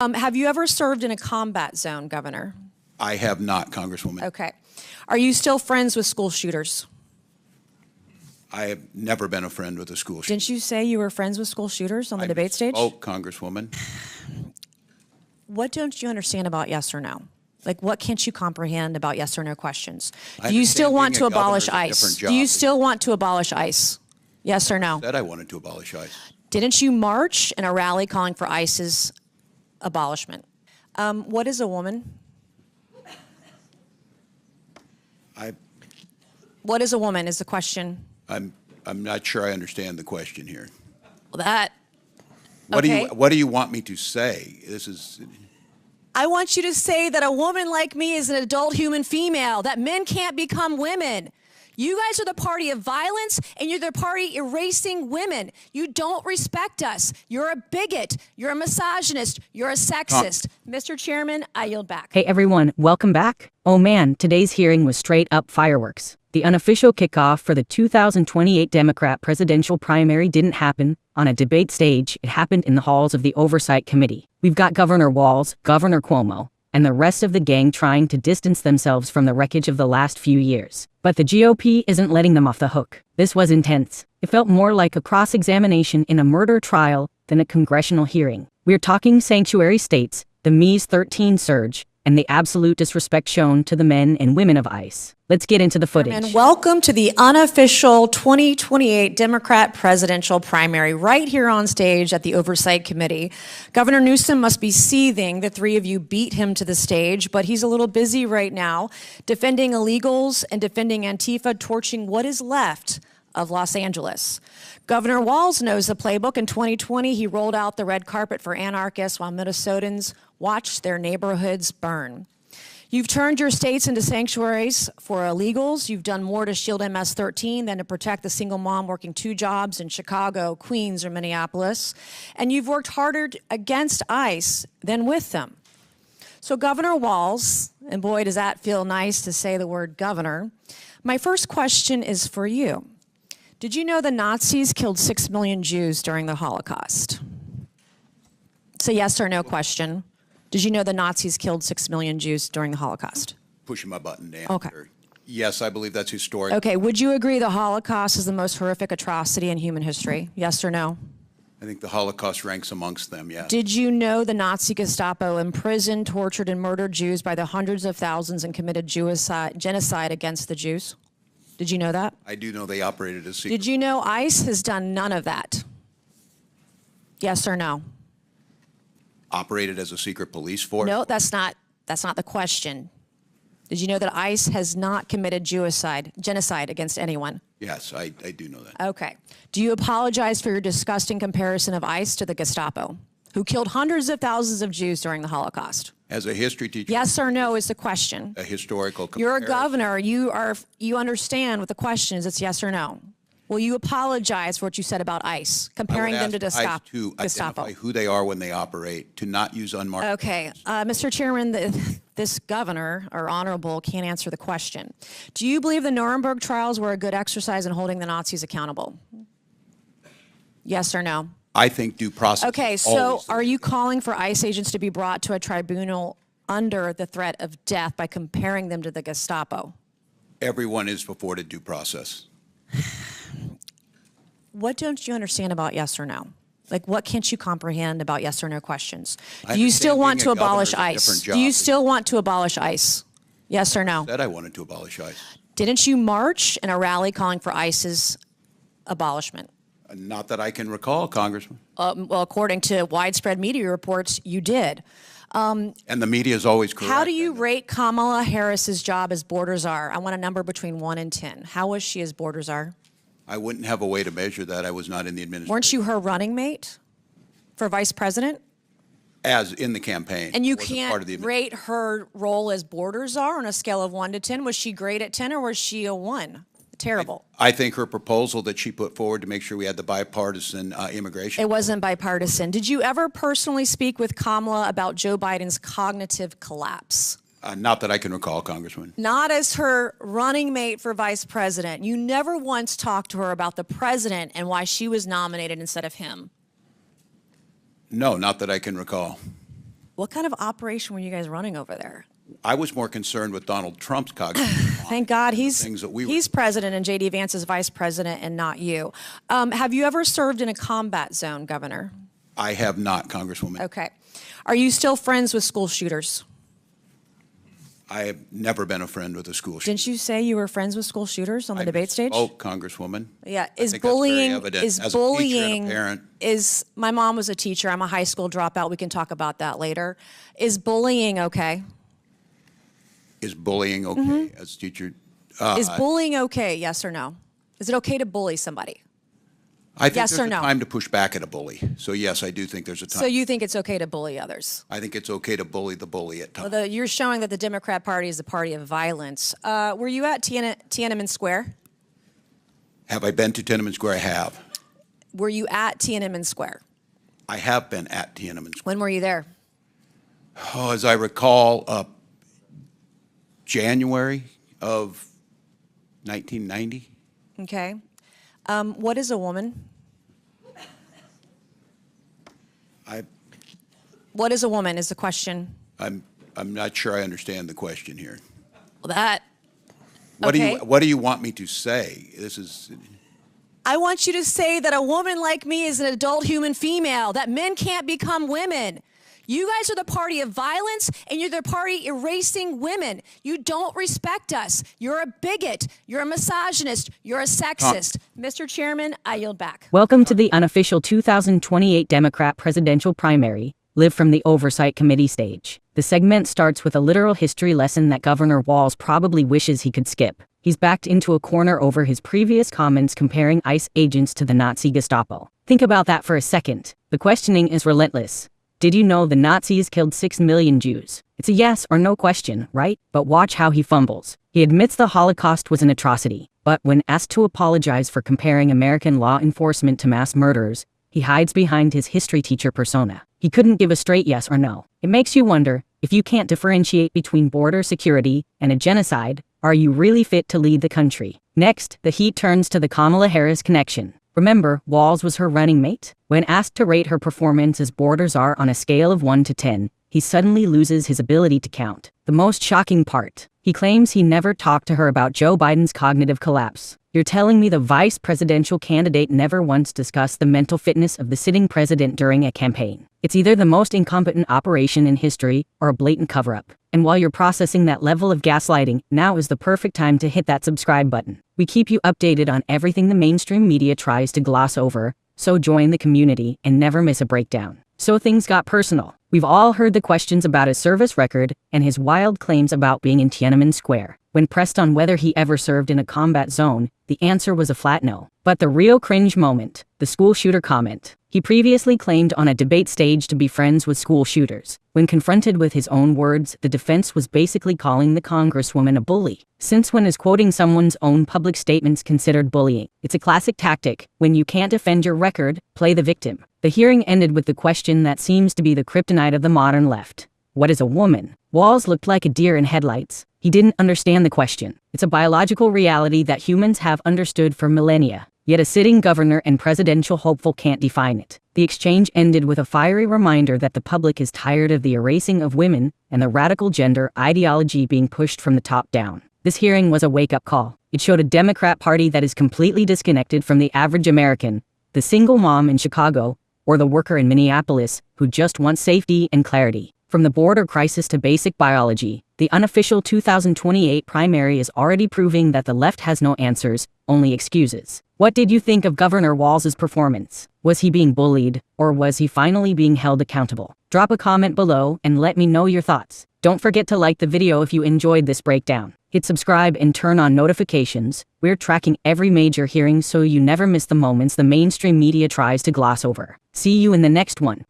Have you ever served in a combat zone, Governor? I have not, Congresswoman. Okay. Are you still friends with school shooters? I have never been a friend with a school shooter. Didn't you say you were friends with school shooters on the debate stage? Oh, Congresswoman. What don't you understand about yes or no? Like, what can't you comprehend about yes or no questions? Do you still want to abolish ICE? Do you still want to abolish ICE? Yes or no? I said I wanted to abolish ICE. Didn't you march in a rally calling for ICE's abolishment? What is a woman? What is a woman is the question. I'm not sure I understand the question here. Well, that. What do you want me to say? I want you to say that a woman like me is an adult human female, that men can't become women. You guys are the party of violence, and you're the party erasing women. You don't respect us. You're a bigot. You're a misogynist. You're a sexist. Mr. Chairman, I yield back. Hey everyone, welcome back. Oh man, today's hearing was straight up fireworks. The unofficial kickoff for the 2028 Democrat presidential primary didn't happen on a debate stage. It happened in the halls of the Oversight Committee. We've got Governor Walz, Governor Cuomo, and the rest of the gang trying to distance themselves from the wreckage of the last few years. But the GOP isn't letting them off the hook. This was intense. It felt more like a cross-examination in a murder trial than a congressional hearing. We're talking sanctuary states, the Ms. 13 surge, and the absolute disrespect shown to the men and women of ICE. Let's get into the footage. And welcome to the unofficial 2028 Democrat presidential primary right here on stage at the Oversight Committee. Governor Newsom must be seething. The three of you beat him to the stage, but he's a little busy right now defending illegals and defending Antifa, torching what is left of Los Angeles. Governor Walz knows the playbook. In 2020, he rolled out the red carpet for anarchists while Minnesotans watched their neighborhoods burn. You've turned your states into sanctuaries for illegals. You've done more to shield MS-13 than to protect the single mom working 2 jobs in Chicago, Queens, or Minneapolis. And you've worked harder against ICE than with them. So Governor Walz, and boy, does that feel nice to say the word governor, my first question is for you. Did you know the Nazis killed 6 million Jews during the Holocaust? It's a yes or no question. Did you know the Nazis killed 6 million Jews during the Holocaust? Pushing my button down. Okay. Yes, I believe that's historic. Okay, would you agree the Holocaust is the most horrific atrocity in human history? Yes or no? I think the Holocaust ranks amongst them, yes. Did you know the Nazi Gestapo imprisoned, tortured, and murdered Jews by the hundreds of thousands and committed genocide against the Jews? Did you know that? I do know they operated as secret. Did you know ICE has done none of that? Yes or no? Operated as a secret police force? No, that's not the question. Did you know that ICE has not committed genocide against anyone? Yes, I do know that. Okay. Do you apologize for your disgusting comparison of ICE to the Gestapo, who killed hundreds of thousands of Jews during the Holocaust? As a history teacher. Yes or no is the question. A historical comparison. You're a governor. You understand what the question is. It's yes or no. Will you apologize for what you said about ICE, comparing them to Gestapo? To identify who they are when they operate, to not use unmarked. Okay, Mr. Chairman, this governor, or honorable, can't answer the question. Do you believe the Nuremberg trials were a good exercise in holding the Nazis accountable? Yes or no? I think due process. Okay, so are you calling for ICE agents to be brought to a tribunal under the threat of death by comparing them to the Gestapo? Everyone is afforded due process. What don't you understand about yes or no? Like, what can't you comprehend about yes or no questions? Do you still want to abolish ICE? Do you still want to abolish ICE? Yes or no? I said I wanted to abolish ICE. Didn't you march in a rally calling for ICE's abolishment? Not that I can recall, Congressman. Well, according to widespread media reports, you did. And the media is always correct. How do you rate Kamala Harris's job as border czar? I want a number between 1 and 10. How was she as border czar? I wouldn't have a way to measure that. I was not in the administration. Weren't you her running mate for vice president? As in the campaign. And you can't rate her role as border czar on a scale of 1 to 10. Was she great at 10 or was she a 1? Terrible. I think her proposal that she put forward to make sure we had the bipartisan immigration. It wasn't bipartisan. Did you ever personally speak with Kamala about Joe Biden's cognitive collapse? Not that I can recall, Congressman. Not as her running mate for vice president. You never once talked to her about the president and why she was nominated instead of him. No, not that I can recall. What kind of operation were you guys running over there? I was more concerned with Donald Trump's cognitive Thank God things that we were. he's president and J.D. Vance is vice president and not you. Have you ever served in a combat zone, Governor? I have not, Congresswoman. Okay. Are you still friends with school shooters? I have never been a friend with a school shooter. Didn't you say you were friends with school shooters on the debate stage? Oh, Congresswoman. Yeah. I Is think that's very bullying evident. is As a teacher and a bullying parent. is my mom was a teacher. I'm a high school dropout. We can talk about that later. Is bullying okay? Is bullying okay as a teacher? Is bullying okay? Yes or no? Is it okay to bully somebody? I think yes there's or a no? time to push back at a bully. So yes, I do think there's a time. So you think it's okay to bully others? I think it's okay to bully the bully at times. Well, you're showing that the Democrat Party is a party of violence. Were you at Tiananmen Square? Have I been to Tiananmen Square? I have. Were you at Tiananmen Square? I have been at Tiananmen Square. When were you there? Oh, as I recall, January of 1990. Okay. What is a woman? What is a woman is the question. I'm not sure I understand the question here. Well, that. What Okay. do you want me to say? This is I want you to say that a woman like me is an adult human female, that men can't become women. You guys are the party of violence, and you're the party erasing women. You don't respect us. You're a bigot. You're a misogynist. You're a sexist. Mr. Chairman, I yield back. Welcome to the unofficial 2028 Democrat presidential primary, live from the Oversight Committee stage. The segment starts with a literal history lesson that Governor Walz probably wishes he could skip. He's backed into a corner over his previous comments comparing ICE agents to the Nazi Gestapo. Think about that for a second. The questioning is relentless. Did you know the Nazis killed 6 million Jews? It's a yes or no question, right? But watch how he fumbles. He admits the Holocaust was an atrocity, but when asked to apologize for comparing American law enforcement to mass murderers, he hides behind his history teacher persona. He couldn't give a straight yes or no. It makes you wonder, if you can't differentiate between border security and a genocide, are you really fit to lead the country? Next, the heat turns to the Kamala Harris connection. Remember, Walz was her running mate? When asked to rate her performance as borders are on a scale of 1 to 10, he suddenly loses his ability to count. The most shocking part, he claims he never talked to her about Joe Biden's cognitive collapse. You're telling me the vice presidential candidate never once discussed the mental fitness of the sitting president during a campaign? It's either the most incompetent operation in history or a blatant cover-up. And while you're processing that level of gaslighting, now is the perfect time to hit that subscribe button. We keep you updated on everything the mainstream media tries to gloss over, so join the community and never miss a breakdown. So things got personal. We've all heard the questions about his service record and his wild claims about being in Tiananmen Square. When pressed on whether he ever served in a combat zone, the answer was a flat no. But the real cringe moment, the school shooter comment. He previously claimed on a debate stage to be friends with school shooters. When confronted with his own words, the defense was basically calling the Congresswoman a bully. Since when is quoting someone's own public statements considered bullying? It's a classic tactic. When you can't defend your record, play the victim. The hearing ended with the question that seems to be the kryptonite of the modern left. What is a woman? Walz looked like a deer in headlights. He didn't understand the question. It's a biological reality that humans have understood for millennia. Yet a sitting governor and presidential hopeful can't define it. The exchange ended with a fiery reminder that the public is tired of the erasing of women and the radical gender ideology being pushed from the top down. This hearing was a wake-up call. It showed a Democrat Party that is completely disconnected from the average American, the single mom in Chicago, or the worker in Minneapolis who just wants safety and clarity. From the border crisis to basic biology, the unofficial 2028 primary is already proving that the left has no answers, only excuses. What did you think of Governor Walz's performance? Was he being bullied, or was he finally being held accountable? Drop a comment below and let me know your thoughts. Don't forget to like the video if you enjoyed this breakdown. Hit subscribe and turn on notifications. We're tracking every major hearing so you never miss the moments the mainstream media tries to gloss over. See you in the next one.